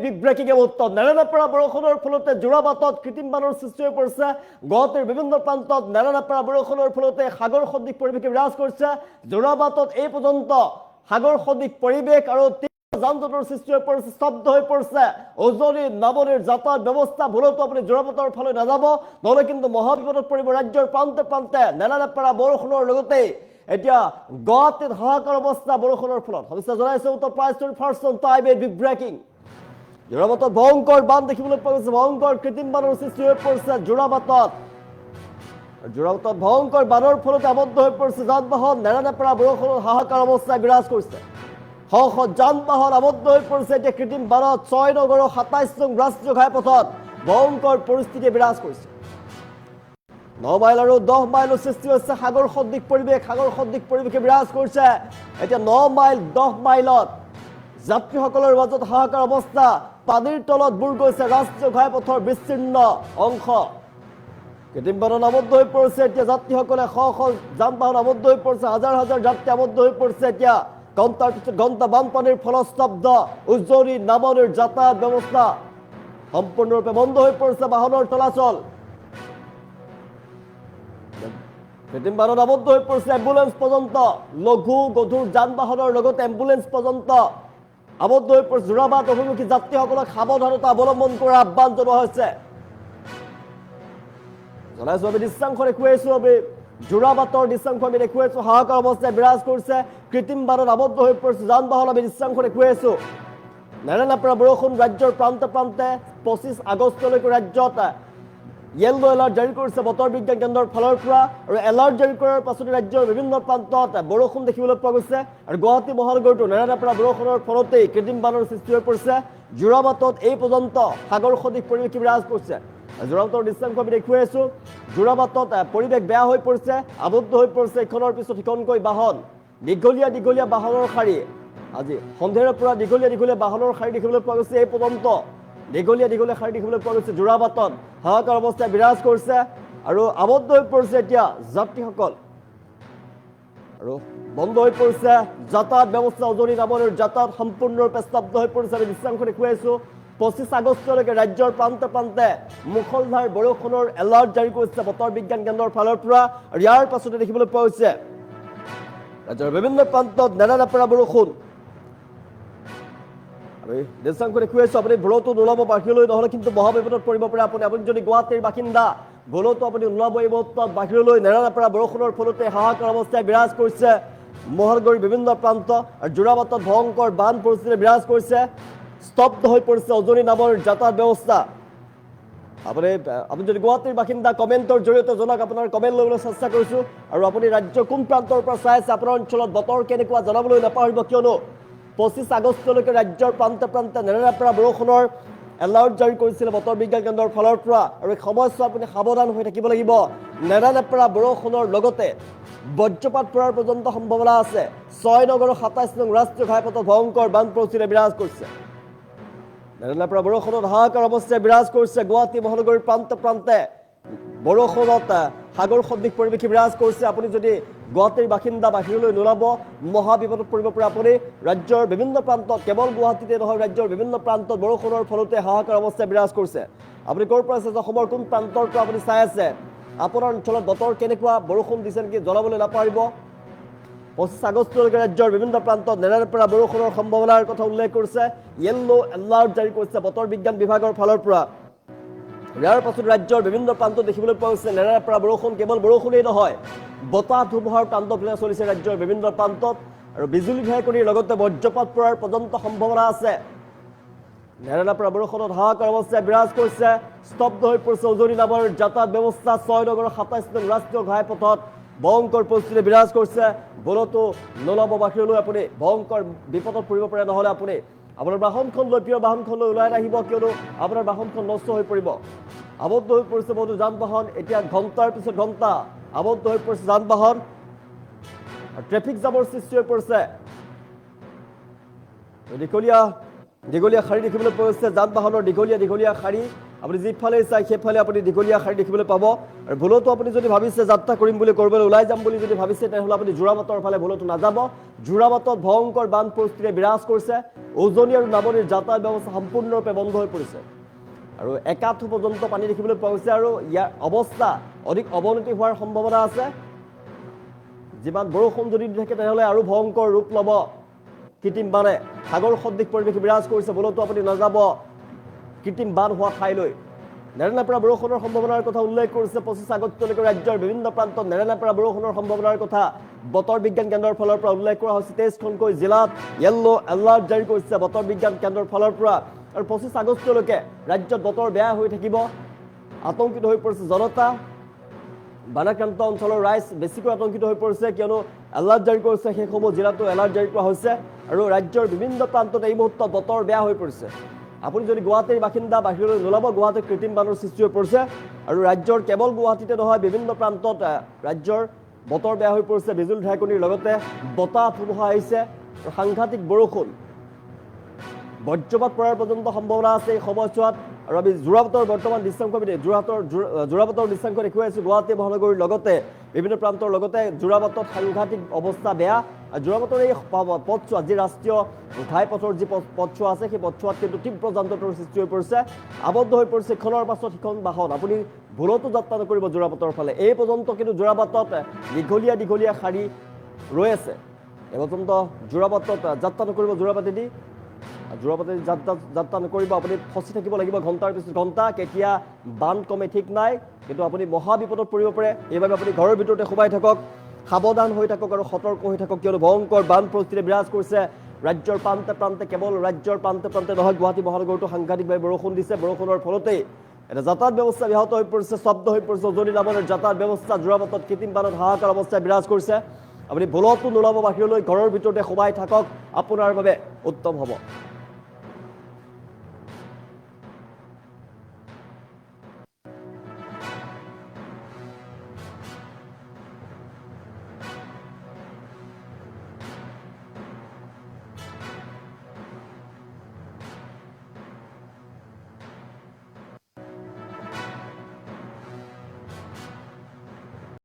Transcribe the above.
big breaking উত্তৰ নেৰানেপেৰা বৰষুণৰ ফলতে যোৰাবাটত কৃত্ৰিম বানৰ সৃষ্টি হৈ পৰিছে গুৱাহাটীৰ বিভিন্ন প্ৰান্তত নেৰানেপেৰা বৰষুণৰ ফলতে সাগৰ সদৃশ পৰিৱেশে বিৰাজ কৰিছে যোৰাবাটত এই পৰ্যন্ত সাগৰ সদৃশ পৰিৱেশ আৰু যান-জঁটৰ সৃষ্টি হৈ পৰিছে স্তব্ধ হৈ পৰিছে উজনি নামনিৰ যাতায়াত ব্যৱস্থা ভুলতো আপুনি যোৰাবাটৰ ফালে নাযাব নহলে কিন্তু মহাবিপদত পৰিব ৰাজ্যৰ প্ৰান্তে প্ৰান্তে নেৰানেপেৰা বৰষুণৰ লগতে এতিয়া গুৱাহাটীত হাহাকাৰ অৱস্থা বৰষুণৰ ফলত সবিস্তাৰ জনাইছে উত্তৰ prize 21st time big breaking যোৰাবাটত ভয়ংকৰ বান দেখিবলৈ পোৱা গৈছে ভয়ংকৰ কৃত্ৰিম বানৰ সৃষ্টি হৈ পৰিছে যোৰাবাটত ভয়ংকৰ বানৰ ফলতে আবদ্ধ হৈ পৰিছে যান-বাহন নেৰানেপেৰা বৰষুণত হাহাকাৰ অৱস্থা বিৰাজ কৰিছে শ যান-বাহন আবদ্ধ হৈ পৰিছে এতিয়া কৃত্ৰিম বানত 6 নগৰৰ 27 নং ৰাষ্ট্ৰীয় ঘাইপথত ভয়ংকৰ পৰিস্থিতি বিৰাজ কৰিছে 9 মাইল আৰু 10 মাইলৰ সৃষ্টি হৈছে সাগৰ সদৃশ পৰিৱেশে বিৰাজ কৰিছে এতিয়া 9 মাইল 10 মাইলত যাত্ৰীসকলৰ মাজত হাহাকাৰ অৱস্থা পানীৰ তলত বুৰ গৈছে ৰাষ্ট্ৰীয় ঘাইপথৰ বিস্তীৰ্ণ অংশ কৃত্ৰিম বানত আবদ্ধ হৈ পৰিছে এতিয়া যাত্ৰীসকলে শ যান-বাহন আবদ্ধ হৈ পৰিছে হাজাৰ হাজাৰ যাত্ৰী আবদ্ধ হৈ পৰিছে এতিয়া ঘণ্টাৰ পিছত ঘণ্টা বানপানীৰ ফলত স্তব্ধ উজনি নামনিৰ যাতায়াত ব্যৱস্থা সম্পূৰ্ণৰূপে বন্ধ হৈ পৰিছে বাহনৰ চলাচল কৃত্ৰিম বানত আবদ্ধ হৈ পৰিছে এম্বুলেন্স পৰ্যন্ত লঘু গধুৰ যান-বাহনৰ লগতে এম্বুলেন্স পৰ্যন্ত আবদ্ধ হৈ পৰিছে যোৰাবাট অভিমুখী যাত্ৰীসকলক সাৱধানতা অৱলম্বন কৰাৰ আহ্বান জনোৱা হৈছে জনাইছো আমি দৃশ্যাংশ দেখুৱাইছো আমি যোৰাবাটৰ দৃশ্যাংশ আমি দেখুৱাইছো হাহাকাৰ অৱস্থাই বিৰাজ কৰিছে কৃত্ৰিম বানত আবদ্ধ হৈ পৰিছে যান-বাহন আমি দৃশ্যাংশ দেখুৱাইছো নেৰানেপেৰা বৰষুণ ৰাজ্যৰ প্ৰান্তে প্ৰান্তে 25 আগষ্টলৈকে ৰাজ্যত য়েল্লো এলাৰ্ট জাৰি কৰিছে বতৰ বিজ্ঞান কেন্দ্ৰৰ ফালৰ পৰা আৰু এলাৰ্ট জাৰি কৰাৰ পাছতে ৰাজ্যৰ বিভিন্ন প্ৰান্তত বৰষুণ দেখিবলৈ পোৱা গৈছে আৰু গুৱাহাটী মহানগৰতো নেৰানেপেৰা বৰষুণৰ ফলতেই কৃত্ৰিম বানৰ সৃষ্টি হৈ পৰিছে যোৰাবাটত এই পৰ্যন্ত সাগৰ সদৃশ পৰিৱেশ বিৰাজ কৰিছে যোৰাবাটৰ দৃশ্যাংশ আমি দেখুৱাইছো যোৰাবাটত পৰিৱেশ বেয়া হৈ পৰিছে আবদ্ধ হৈ পৰিছে ইখনৰ পিছত সিখনকৈ বাহন দীঘলীয়া বাহনৰ শাৰী আজি সন্ধিয়াৰ পৰা দীঘলীয়া বাহনৰ শাৰী দেখিবলৈ পোৱা গৈছে এই পৰ্যন্ত দীঘলীয়া শাৰী দেখিবলৈ পোৱা গৈছে যোৰাবাটত হাহাকাৰ অৱস্থাই বিৰাজ কৰিছে আৰু আবদ্ধ হৈ পৰিছে এতিয়া যাত্ৰীসকল আৰু বন্ধ হৈ পৰিছে যাতায়াত ব্যৱস্থা উজনি নামনিৰ যাতায়াত সম্পূৰ্ণৰূপে স্তব্ধ হৈ পৰিছে আমি দৃশ্যাংশ দেখুৱাইছো 25 আগষ্টলৈকে ৰাজ্যৰ প্ৰান্তে প্ৰান্তে মুখলধাৰ বৰষুণৰ এলাৰ্ট জাৰি কৰিছে বতৰ বিজ্ঞান কেন্দ্ৰৰ ফালৰ পৰা আৰু ইয়াৰ পাছতে দেখিবলৈ পোৱা হৈছে ৰাজ্যৰ বিভিন্ন প্ৰান্তত নেৰানেপেৰা বৰষুণ আমি দৃশ্যাংশ দেখুৱাইছো আপুনি ভুলতো নোলাব বাহিৰলৈ নহলে কিন্তু মহাবিপদত পৰিব পাৰে আপুনি যদি গুৱাহাটীৰ বাসিন্দা ভুলতো আপুনি নোলাব এই মুহূৰ্তত বাহিৰলৈ নেৰানেপেৰা বৰষুণৰ ফলতে হাহাকাৰ অৱস্থাই বিৰাজ কৰিছে মহানগৰীৰ বিভিন্ন প্ৰান্ত আৰু যোৰাবাটত ভয়ংকৰ বান পৰিস্থিতি বিৰাজ কৰিছে স্তব্ধ হৈ পৰিছে উজনি নামনিৰ যাতায়াত ব্যৱস্থা আপুনি যদি গুৱাহাটীৰ বাসিন্দা কমেণ্টৰ জৰিয়তে জনাওক আপোনাৰ কমেণ্ট ল'বলৈ চেষ্টা কৰিছো আৰু আপুনি ৰাজ্য কোন প্ৰান্তৰ পৰা চাই আছে আপোনাৰ অঞ্চলত বতৰ কেনেকুৱা জনাবলৈ নাপাহৰিব কিয়নো 25 আগষ্টলৈকে ৰাজ্যৰ প্ৰান্তে প্ৰান্তে নেৰানেপেৰা বৰষুণৰ এলাৰ্ট জাৰি কৰিছিল বতৰ বিজ্ঞান কেন্দ্ৰৰ ফালৰ পৰা আৰু এই সময়ছোৱাত আপুনি সাৱধান হৈ থাকিব লাগিব নেৰানেপেৰা বৰষুণৰ লগতে বজ্ৰপাত পৰাৰ পৰ্যন্ত সম্ভাৱনা আছে 6 নগৰৰ 27 নং ৰাষ্ট্ৰীয় ঘাইপথত ভয়ংকৰ বান পৰিস্থিতি বিৰাজ কৰিছে নেৰানেপেৰা বৰষুণত হাহাকাৰ অৱস্থাই বিৰাজ কৰিছে গুৱাহাটী মহানগৰীৰ প্ৰান্তে প্ৰান্তে বৰষুণত সাগৰ সদৃশ পৰিৱেশ বিৰাজ কৰিছে আপুনি যদি গুৱাহাটীৰ বাসিন্দা বাহিৰলৈ নোলাব মহাবিপদত পৰিব পাৰে আপুনি ৰাজ্যৰ বিভিন্ন প্ৰান্তত কেৱল গুৱাহাটীতে নহয় ৰাজ্যৰ বিভিন্ন প্ৰান্তত বৰষুণৰ ফলতে হাহাকাৰ অৱস্থা বিৰাজ কৰিছে আপুনি ক'ৰ পৰা আছে অসমৰ কোন প্ৰান্তৰ পৰা আপুনি চাই আছে আপোনাৰ অঞ্চলত বতৰ কেনেকুৱা বৰষুণ দিছে নেকি জনাবলৈ নাপাহৰিব 25 আগষ্টলৈকে ৰাজ্যৰ বিভিন্ন প্ৰান্তত নেৰানেপেৰা বৰষুণৰ সম্ভাৱনাৰ কথা উল্লেখ কৰিছে য়েল্লো এলাৰ্ট জাৰি কৰিছে বতৰ বিজ্ঞান বিভাগৰ ফালৰ পৰা ইয়াৰ পাছত ৰাজ্যৰ বিভিন্ন প্ৰান্তত দেখিবলৈ পোৱা গৈছে নেৰানেপেৰা বৰষুণ কেৱল বৰষুণেই নহয় বতাহ ধুমুহাৰ তাণ্ডৱ লীলা চলিছে ৰাজ্যৰ বিভিন্ন প্ৰান্তত আৰু বিজুলী ঢেৰেকণিৰ লগতে বজ্ৰপাত পৰাৰ পৰ্যন্ত সম্ভাৱনা আছে নেৰানেপেৰা বৰষুণত হাহাকাৰ অৱস্থাই বিৰাজ কৰিছে স্তব্ধ হৈ পৰিছে উজনি নামনিৰ যাতায়াত ব্যৱস্থা 6 নগৰৰ 27 নং ৰাষ্ট্ৰীয় ঘাইপথত ভয়ংকৰ পৰিস্থিতি বিৰাজ কৰিছে ভুলতো নোলাব বাহিৰলৈ আপুনি ভয়ংকৰ বিপদত পৰিব পাৰে নহলে আপুনি আপোনাৰ বাহনখন লৈ প্ৰিয় বাহনখন লৈ ওলাই আহিব কিয়নো আপোনাৰ বাহনখন নষ্ট হৈ পৰিব আবদ্ধ হৈ পৰিছে বহুতো যান-বাহন এতিয়া ঘণ্টাৰ পিছত ঘণ্টা আবদ্ধ হৈ পৰিছে যান-বাহন ট্ৰেফিক জামৰ সৃষ্টি হৈ পৰিছে দীঘলীয়া শাৰী দেখিবলৈ পোৱা গৈছে যান-বাহনৰ দীঘলীয়া শাৰী আপুনি যিফালে চাই সেইফালে আপুনি দীঘলীয়া শাৰী দেখিবলৈ পাব আৰু ভুলতো আপুনি যদি ভাবিছে যাত্ৰা কৰিম বুলি কৰিবলৈ ওলাই যাম বুলি যদি ভাবিছে তেনেহ'লে আপুনি যোৰাবাটৰ ফালে ভুলতো নাযাব যোৰাবাটত ভয়ংকৰ বান পৰিস্থিতিয়ে বিৰাজ কৰিছে উজনি আৰু নামনিৰ যাতায়াত ব্যৱস্থা সম্পূৰ্ণৰূপে বন্ধ হৈ পৰিছে আৰু একাঠু পৰ্যন্ত পানী দেখিবলৈ পোৱা গৈছে আৰু ইয়াৰ অৱস্থা অধিক অৱনতি হোৱাৰ সম্ভাৱনা আছে যিমান বৰষুণ যদি দি থাকে তেনেহ'লে আৰু ভয়ংকৰ ৰূপ ল'ব কৃত্ৰিম বানে সাগৰ সদৃশ পৰিৱেশ বিৰাজ কৰিছে ভুলতো আপুনি নাযাব কৃত্ৰিম বান হোৱা ঠাইলৈ নেৰানেপেৰা বৰষুণৰ সম্ভাৱনাৰ কথা উল্লেখ কৰিছে 25 আগষ্টলৈকে ৰাজ্যৰ বিভিন্ন প্ৰান্তত নেৰানেপেৰা বৰষুণৰ সম্ভাৱনাৰ কথা বতৰ বিজ্ঞান কেন্দ্ৰৰ ফালৰ পৰা উল্লেখ কৰা হৈছে 23খনকৈ জিলাত য়েল্লো এলাৰ্ট জাৰি কৰিছে বতৰ বিজ্ঞান কেন্দ্ৰৰ ফালৰ পৰা আৰু 25 আগষ্টলৈকে ৰাজ্যত বতৰ বেয়া হৈ থাকিব আতংকিত হৈ পৰিছে জনতা বানাক্ৰান্ত অঞ্চলৰ ৰাইজ বেছিকৈ আতংকিত হৈ পৰিছে কিয়নো এলাৰ্ট জাৰি কৰিছে সেইসমূহ জিলাতো এলাৰ্ট জাৰি কৰা হৈছে আৰু ৰাজ্যৰ বিভিন্ন প্ৰান্তত এই মুহূৰ্তত বতৰ বেয়া হৈ পৰিছে আপুনি যদি গুৱাহাটীৰ বাসিন্দা বাহিৰলৈ নোলাব গুৱাহাটীত কৃত্ৰিম বানৰ সৃষ্টি হৈ পৰিছে আৰু ৰাজ্যৰ কেৱল গুৱাহাটীতে নহয় বিভিন্ন প্ৰান্তত ৰাজ্যৰ বতৰ বেয়া হৈ পৰিছে বিজুলী ঢেৰেকনিৰ লগতে বতাহ ধুমুহা আহিছে আৰু সাংঘাতিক বৰষুণ বজ্ৰপাত পৰাৰ পৰ্যন্ত সম্ভাৱনা আছে এই সময়ছোৱাত আৰু আমি যোৰাবাটৰ বৰ্তমান দৃশ্যাংশ যোৰাবাটৰ দৃশ্যাংশ দেখুৱাই আছোঁ গুৱাহাটী মহানগৰীৰ লগতে বিভিন্ন প্ৰান্তৰ লগতে যোৰাবাটত সাংঘাতিক অৱস্থা বেয়া যোৰাবাটৰ এই পথছোৱা যি ৰাষ্ট্ৰীয় ঘাইপথৰ যি পথছোৱা আছে সেই পথছোৱাত কিন্তু তীব্ৰ যান্ত্ৰটোৰ সৃষ্টি হৈ পৰিছে আবদ্ধ হৈ পৰিছে ইখনৰ পাছত সিখন বাহন আপুনি ভুলতো যাত্ৰা নকৰিব যোৰাবাটৰ ফালে এই পৰ্যন্ত কিন্তু যোৰাবাটত দীঘলীয়া শাৰী ৰৈ আছে এই পৰ্যন্ত যোৰাবাটত যাত্ৰা নকৰিব যোৰাবাটেদি যাত্ৰা নকৰিব আপুনি ফচি থাকিব লাগিব ঘণ্টাৰ পিছত ঘণ্টা কেতিয়া বান কমে ঠিক নাই কিন্তু আপুনি মহা বিপদত পৰিব পাৰে এইবাবে আপুনি ঘৰৰ ভিতৰতে সোমাই থাকক সাৱধান হৈ থাকক আৰু সতৰ্ক হৈ থাকক কিয়নো ভয়ংকৰ বান পৰিস্থিতিয়ে বিৰাজ কৰিছে ৰাজ্যৰ প্ৰান্তে প্ৰান্তে কেৱল ৰাজ্যৰ প্ৰান্তে প্ৰান্তে নহয় গুৱাহাটী মহানগৰতো সাংঘাতিকভাৱে বৰষুণ দিছে বৰষুণৰ ফলতেই এটা যাতায়াত ব্যৱস্থা ব্যাহত হৈ পৰিছে স্তব্ধ হৈ পৰিছে উজনি নামনিৰ যাতায়াত ব্যৱস্থা যোৰাবাটত কৃত্ৰিম বানত হাহাকাৰ অৱস্থাই বিৰাজ কৰিছে আপুনি ভুলতো নোলাব বাহিৰলৈ ঘৰৰ ভিতৰতে সোমাই থাকক আপোনাৰ বাবে উত্তম হ'ব